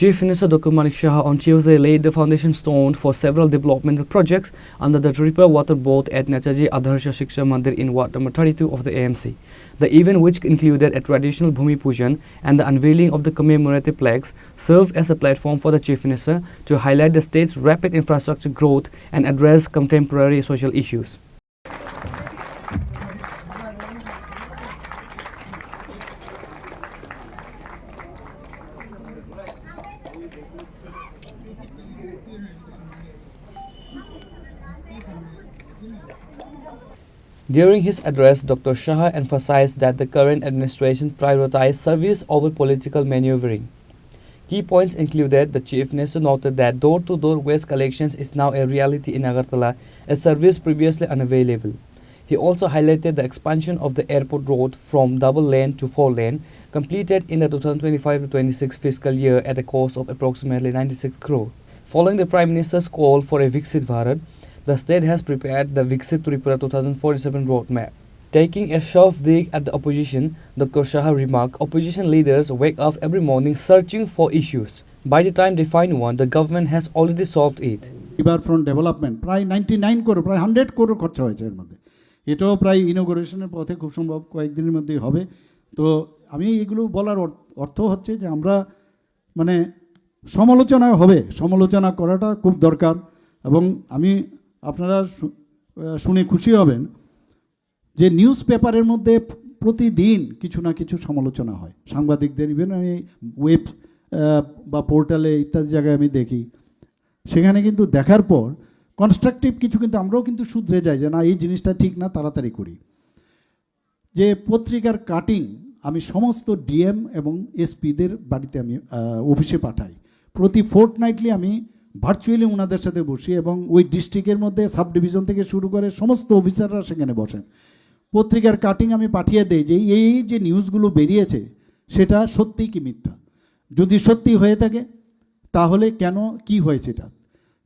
Chief Minister Dr. Manik Shah on Tuesday laid the foundation stone for several developmental projects under the Tripura Water Board at Netaji Adarsha Shiksha Mandir in Ward number 32 of the AMC. The event, which included a traditional Bhumi Pujan and the unveiling of the commemorative plaques, served as a platform for the Chief Minister to highlight the state's rapid infrastructure growth and address contemporary social issues. During his address, Dr. Shah emphasized that the current administration prioritized service over political maneuvering. Key points included: the Chief Minister noted that door-to-door waste collections is now a reality in Agartala, a service previously unavailable. He also highlighted the expansion of the airport road from double lane to 4 lane, completed in the 2025-26 fiscal year at a cost of approximately 96 crore. Following the Prime Minister's call for a Viksit Bharat, the state has prepared the Viksit Tripura 2047 roadmap. Taking a sharp dig at the opposition, Dr. Shah remarked, opposition leaders wake up every morning searching for issues. By the time they find one, the government has already solved it. Riverfront development, প্রায় 99 crore, প্রায় 100 crore খরচা হয়েছে এর মধ্যে। এটাও প্রায় ইনোগ্রেশনের পথে খুব সম্ভব কয়েকদিনের মধ্যেই হবে। তো আমি এগুলো বলার অর্থ হচ্ছে যে আমরা মানে সমালোচনা হবে, সমালোচনা করাটা খুব দরকার। এবং আমি আপনারা শুনে খুশি হবেন যে নিউজ পেপারের মধ্যে প্রতিদিন কিছু না কিছু সমালোচনা হয় সাংবাদিকদের। ইভেন আমি ওয়েব বা পোর্টালে ইত্যাদি জায়গায় আমি দেখি, সেখানে কিন্তু দেখার পর কনস্ট্রাকটিভ কিছু কিন্তু আমরাও কিন্তু শুধরে যাই যে না এই জিনিসটা ঠিক না, তাড়াতাড়ি করি। যে পত্রিকার কাটিং আমি সমস্ত ডিএম এবং এসপিদের বাড়িতে আমি অফিসে পাঠাই। প্রতি ফোর্টনাইটলি আমি ভার্চুয়ালি ওনাদের সাথে বসি এবং ওই ডিস্ট্রিক্টের মধ্যে সাব ডিভিশন থেকে শুরু করে সমস্ত অফিসাররা সেখানে বসেন। পত্রিকার কাটিং আমি পাঠিয়ে দেই যে এই যে নিউজগুলো বেরিয়েছে সেটা সত্যি কি মিথ্যা, যদি সত্যি হয়ে থাকে তাহলে কেন, কি হয়েছে এটা।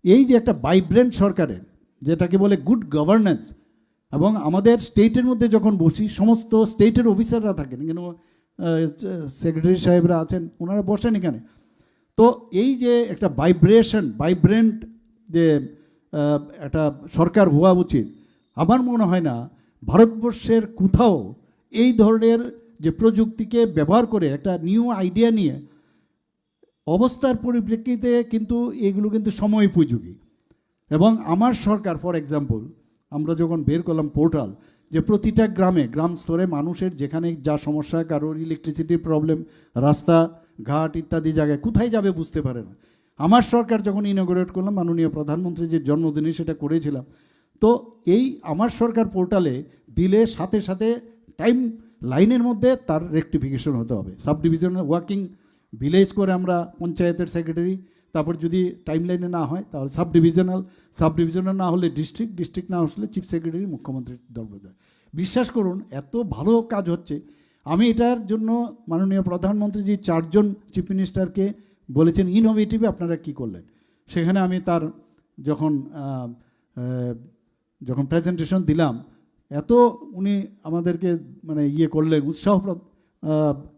এই যে একটা ভাইব্রেন্ট সরকারের যেটাকে বলে গুড গভর্নেন্স, এবং আমাদের স্টেটের মধ্যে যখন বসি সমস্ত স্টেটের অফিসাররা থাকেন, কিন্তু সেক্রেটারি সাহেবরা আছেন, ওনারা বসেন এখানে। তো এই যে একটা ভাইব্রেন্ট যে একটা সরকার হওয়া উচিত, আমার মনে হয় না ভারতবর্ষের কোথাও এই ধরনের যে প্রযুক্তিকে ব্যবহার করে একটা নিউ আইডিয়া নিয়ে অবস্থার পরিপ্রেক্ষিতে কিন্তু এগুলো কিন্তু সময় উপযোগী। এবং আমার সরকার ফর এক্সাম্পল আমরা যখন বের করলাম পোর্টাল, যে প্রতিটা গ্রাম স্তরে মানুষের যেখানে যা সমস্যা, কারোর ইলেকট্রিসিটির প্রবলেম, রাস্তা ঘাট ইত্যাদি জায়গায় কোথায় যাবে বুঝতে পারে না। আমার সরকার যখন ইনঅগ্রেট করলাম, মাননীয় প্রধানমন্ত্রীর যে জন্মদিনে সেটা করেছিলাম, তো এই আমার সরকার পোর্টালে দিলে সাথে সাথে টাইম লাইনের মধ্যে তার রেকটিফিকেশন হতে হবে। সাব ডিভিশনাল ওয়ার্কিং ভিলেজ করে আমরা পঞ্চায়েতের সেক্রেটারি, তারপর যদি টাইম লাইনে না হয় তাহলে সাব ডিভিশনাল না হলে ডিস্ট্রিক্ট না হলে চিফ সেক্রেটারি, মুখ্যমন্ত্রীর দপ্তর। বিশ্বাস করুন এত ভালো কাজ হচ্ছে। আমি এটার জন্য মাননীয় প্রধানমন্ত্রীজি 4 জন চিফ মিনিস্টারকে বলেছেন ইনোভেটিভ আপনারা কি করলেন। সেখানে আমি তার যখন প্রেজেন্টেশন দিলাম, এত উনি আমাদেরকে মানে করলেন, উৎসাহ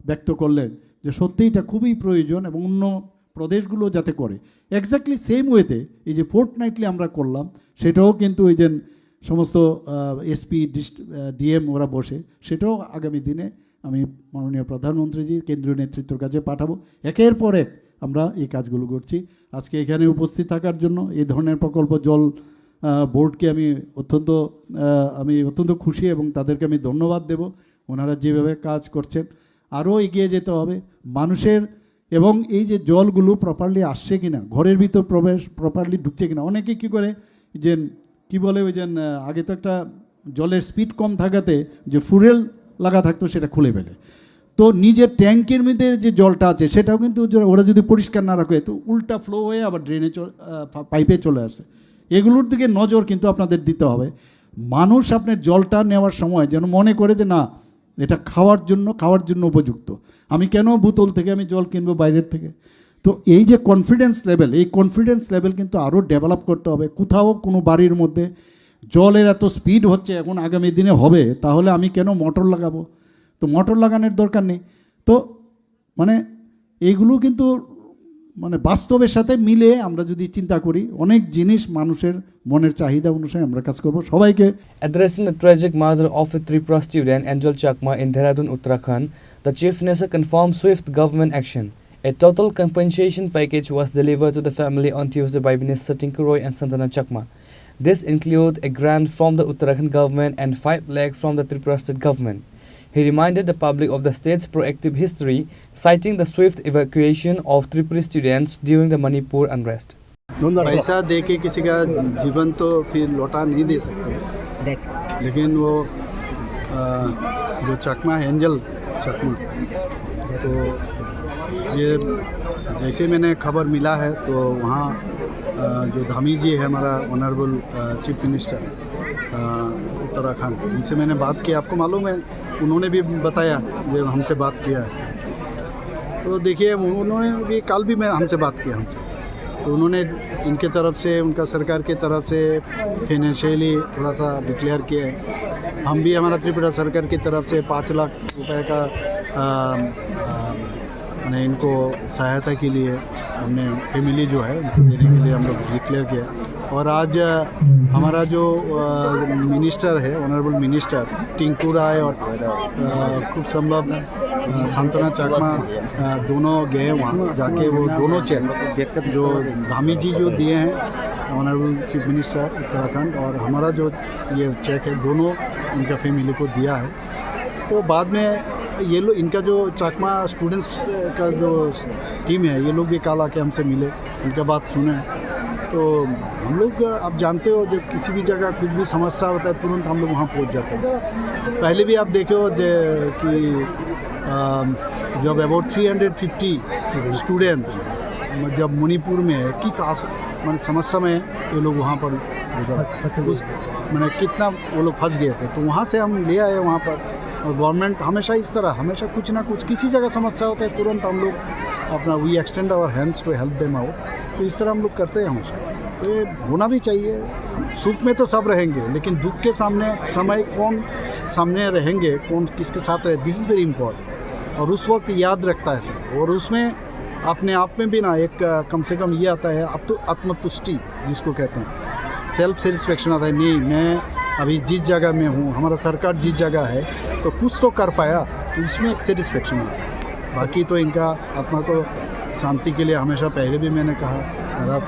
ব্যক্ত করলেন যে সত্যি এটা খুবই প্রয়োজন এবং অন্য প্রদেশগুলো যাতে করে। এক্স্যাক্টলি সেম ওয়েতে এই যে ফোর্টনাইটলি আমরা করলাম, সেটাও কিন্তু ওই যে সমস্ত এসপি ডিএম ওরা বসে, সেটাও আগামী দিনে আমি মাননীয় প্রধানমন্ত্রীজি কেন্দ্রীয় নেতৃত্বের কাছে পাঠাবো। একের পর এক আমরা এই কাজগুলো করছি। আজকে এখানে উপস্থিত থাকার জন্য এই ধরনের প্রকল্প জল বোর্ডকে আমি অত্যন্ত খুশি এবং তাদেরকে আমি ধন্যবাদ দেব। ওনারা যেভাবে কাজ করছেন আরও এগিয়ে যেতে হবে মানুষের, এবং এই যে জলগুলো প্রপারলি আসছে কিনা, ঘরের ভিতর প্রপারলি ঢুকছে কিনা। অনেকে কী করে যে কী বলে ওই যে আগে তো একটা জলের স্পিড কম থাকাতে যে ফুয়েল লাগা থাকতো সেটা খুলে ফেলে, তো নিজের ট্যাঙ্কের মধ্যে যে জলটা আছে সেটাও কিন্তু ওরা যদি পরিষ্কার না রাখে তো উল্টা ফ্লো হয়ে আবার ড্রেনে পাইপে চলে আসে। এগুলোর দিকে নজর কিন্তু আপনাদের দিতে হবে। মানুষ আপনার জলটা নেওয়ার সময় যেন মনে করে যে না এটা খাওয়ার জন্য উপযুক্ত, আমি কেন বোতল থেকে আমি জল কিনবো বাইরের থেকে। তো এই যে কনফিডেন্স লেভেল কিন্তু আরও ডেভেলপ করতে হবে। কোথাও কোনো বাড়ির মধ্যে জলের এত স্পিড হচ্ছে, এখন আগামী দিনে হবে, তাহলে আমি কেন মোটর লাগাবো? তো মোটর লাগানোর দরকার নেই। তো মানে এইগুলো কিন্তু মানে বাস্তবের সাথে মিলে আমরা যদি চিন্তা করি অনেক জিনিস মানুষের মনের চাহিদা অনুসারে আমরা কাজ করব সবাইকে। Addressing the tragic murder of a Tripura student Angel Chakma in Dehradun, Uttarakhand, the Chief Minister confirmed swift government action. A total compensation package was delivered to the family on Tuesday by Minister Tinku Roy and Santana Chakma. This includes a grant from the Uttarakhand government and 5 lakh from the Tripura state government. He reminded the public of the state's proactive history, citing the swift evacuation of Tripura students during the Manipur unrest. पैसा दे के किसी का जीवन तो फिर लौटा नहीं दे सकते, लेकिन वो जो चकमा है एंजल चकमा, तो ये जैसे मैंने खबर मिला है तो वहाँ जो धामी जी है हमारा ऑनरेबल चीफ मिनिस्टर उत्तराखंड, उनसे मैंने बात की। आपको मालूम है उन्होंने भी बताया जब हमसे बात किया है, तो देखिए उन्होंने भी कल भी मैं हमसे बात किया हमसे, तो उन्होंने इनके तरफ से उनका सरकार की तरफ से फाइनेंशियली थोड़ा सा डिक्लेयर किया है। हम भी हमारा त्रिपुरा सरकार की तरफ से 5 लाख रुपए का मैंने इनको सहायता के लिए हमने फैमिली जो है उनको देने के लिए हम लोग डिक्लेयर किया। और आज हमारा जो मिनिस्टर है ऑनरेबल मिनिस्टर टिंकू राय और खूब संभव सांतना चकमा दोनों गए वहाँ जाके वो दोनों चेक जो धामी जी जो दिए हैं ऑनरेबल चीफ मिनिस्टर उत्तराखंड और हमारा जो ये चेक है दोनों इनका फैमिली को दिया है। तो बाद में ये लोग इनका जो चकमा स्टूडेंट्स का जो टीम है ये लोग भी कल आके हमसे मिले, उनका बात सुने। तो हम लोग आप जानते हो जब किसी भी जगह कुछ भी समस्या होता है तुरंत हम लोग वहाँ पहुँच जाते हैं। पहले भी आप देखे हो कि जब अबाउट 350 स्टूडेंट्स जब मणिपुर में किस समस्या में ये लोग वहाँ पर मैंने कितना वो लोग फंस गए थे, तो वहाँ से हम ले आए वहाँ पर। और गवर्नमेंट हमेशा इस तरह हमेशा कुछ ना कुछ किसी जगह समस्या होता है तुरंत हम लोग अपना we extend our hands to help them out. तो इस तरह हम लोग करते हैं हमेशा, तो ये होना भी चाहिए। सुख में तो सब रहेंगे लेकिन दुख के सामने समय कौन सामने रहेंगे, कौन किसके साथ रहे, दिस इज़ वेरी इंपॉर्टेंट। और उस वक्त याद रखता है सब, और उसमें अपने आप में भी ना एक कम से कम ये आता है अब तो आत्मतुष्टि जिसको कहते हैं, सेल्फ सेटिस्फेक्शन आता है। नहीं मैं अभी जिस जगह में हूँ हमारा सरकार जिस जगह है तो कुछ तो कर पाया, तो इसमें एक सेटिस्फेक्शन आता है। बाकी तो इनका आत्मा को शांति के लिए हमेशा पहले भी मैंने कहा और अब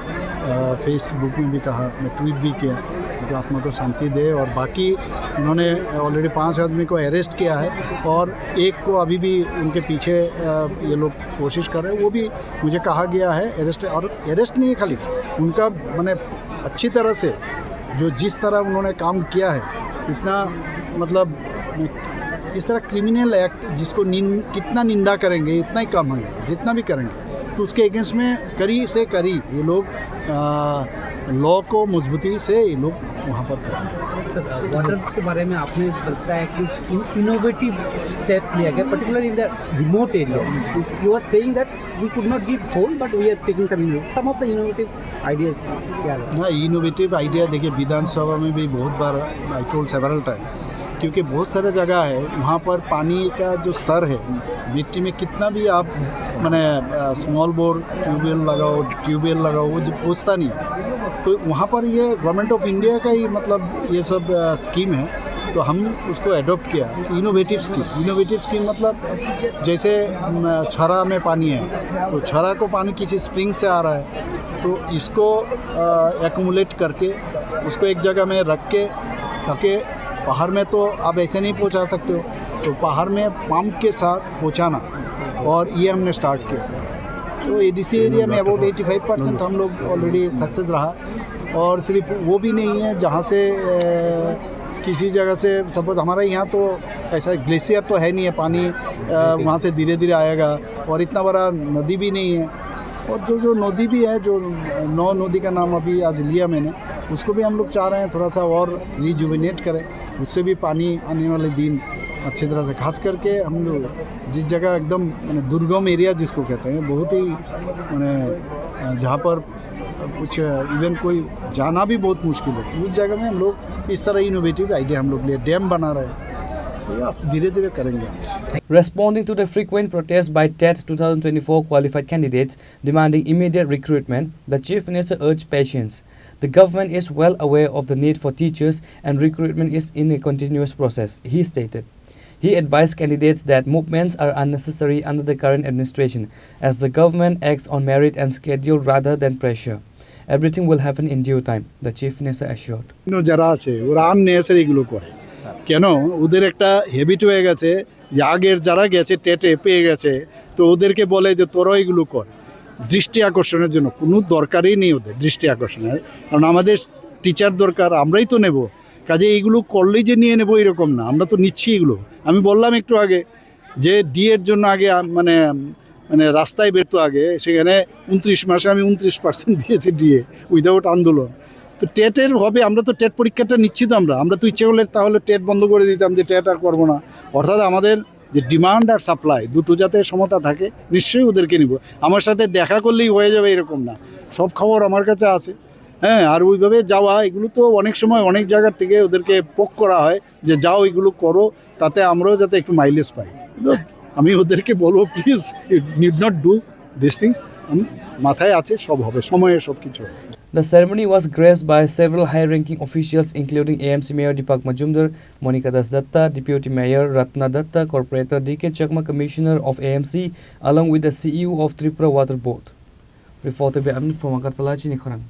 फेसबुक में भी कहा, मैं ट्वीट भी किया तो आत्मा को शांति दे। और बाकी उन्होंने ऑलरेडी 5 आदमी को अरेस्ट किया है और एक को अभी भी उनके पीछे ये लोग कोशिश कर रहे हैं, वो भी मुझे कहा गया है अरेस्ट। और अरेस्ट नहीं है खाली उनका मैंने अच्छी तरह से जो जिस तरह उन्होंने काम किया है इतना मतलब इस तरह क्रिमिनल एक्ट जिसको कितना निंदा करेंगे इतना ही कम है, जितना भी करेंगे तो उसके अगेंस्ट में करी से करी ये लोग लॉ को मजबूती से ये लोग वहाँ पर करेंगे। सर वाटर के बारे में आपने बताया कि इनोवेटिव स्टेप्स लिया गया particular in the remote area. You are saying that we could not give whole but we are taking some of the innovative ideas. क्या ना इनोवेटिव आइडिया देखिए विधानसभा में भी बहुत बार आई टोल्ड सेवरल टाइम, क्योंकि बहुत सारे जगह है वहाँ पर पानी का जो स्तर है मिट्टी में कितना भी आप मैंने स्मॉल बोर ट्यूबवेल लगाओ वो जो पहुँचता नहीं है। तो वहाँ पर ये गवर्नमेंट ऑफ इंडिया का ही मतलब ये सब स्कीम है, तो हम उसको एडॉप्ट किया इनोवेटिव स्कीम मतलब जैसे छरा में पानी है तो छरा को पानी किसी स्प्रिंग से आ रहा है तो इसको एक्यूमुलेट करके उसको एक जगह में रख के, ताकि पहाड़ में तो आप ऐसे नहीं पहुंचा सकते हो, तो पहाड़ में पंप के साथ पहुंचाना, और ये हमने स्टार्ट किया। तो एडीसी एरिया में अबाउट 85% हम लोग ऑलरेडी सक्सेस रहा। और सिर्फ वो भी नहीं है जहाँ से किसी जगह से सपोज हमारे यहाँ तो ऐसा ग्लेशियर तो है नहीं है, पानी वहाँ से धीरे धीरे आएगा और इतना बड़ा नदी भी नहीं है। और जो नदी भी है, जो 9 नदी का नाम अभी आज लिया मैंने, उसको भी हम लोग चाह रहे हैं थोड़ा सा और रिजुविनेट करें, उससे भी पानी आने वाले दिन अच्छी तरह से। खास करके हम लोग जिस जगह एकदम मैंने दुर्गम एरिया जिसको कहते हैं, बहुत ही मैंने जहाँ पर कुछ इवन कोई जाना भी बहुत मुश्किल है, तो उस जगह में हम लोग इस तरह इनोवेटिव आइडिया हम लोग लिए डैम बना रहे हैं, तो धीरे धीरे करेंगे। Responding to the frequent protests by TET 2024 qualified candidates demanding immediate recruitment, the Chief Minister urged patience. The government is well aware of the need for teachers and recruitment is in a continuous process, he stated. He advised candidates that movements are unnecessary under the current administration as the government acts on merit and schedule rather than pressure. Everything will happen in due time, the Chief Minister assured. যারা আছে ওরা unnecessary এগুলো করে কেন ওদের একটা habit হয়ে গেছে যে আগের যারা গেছে টেটে পেয়ে গেছে তো ওদেরকে বলে যে তোরা এগুলো কর দৃষ্টি আকর্ষণের জন্য কোনো দরকারই নেই ওদের দৃষ্টি আকর্ষণের কারণ আমাদের টিচার দরকার আমরাই তো নেব কাজে এইগুলো করলেই যে নিয়ে নেবো এরকম না আমরা তো নিচ্ছি এগুলো আমি বললাম একটু আগে যে ডিএর জন্য আগে মানে রাস্তায় বেরতো আগে সেখানে 29 মাসে আমি 29% দিয়েছি ডিএ উইদাউট আন্দোলন তো টেটের হবে আমরা তো টেট পরীক্ষাটা নিচ্ছি তো আমরা তো ইচ্ছে করলে তাহলে টেট বন্ধ করে দিতাম যে টেট আর করবো না অর্থাৎ আমাদের যে ডিমান্ড আর সাপ্লাই দুটো যাতে সমতা থাকে নিশ্চয়ই ওদেরকে নিব আমার সাথে দেখা করলেই হয়ে যাবে এরকম না সব খবর আমার কাছে আছে হ্যাঁ আর ওইভাবে যাওয়া এগুলো তো অনেক সময় অনেক জায়গার থেকে ওদেরকে পোক করা হয় যে যাও এগুলো করো তাতে আমরাও যাতে একটু মাইলেজ পাই আমি ওদেরকে বলবো please need not do this things মাথায় আছে সব হবে সময়ে সব কিছু হবে The ceremony was graced by several high-ranking officials including AMC Mayor Deepak Majumdar, Monika Das Datta, Deputy Mayor Ratna Datta, Corporator D.K. Chakma, Commissioner of AMC, along with the CEO of Tripura Water Board. Reported by Amin from Agartala, Chini Khorang.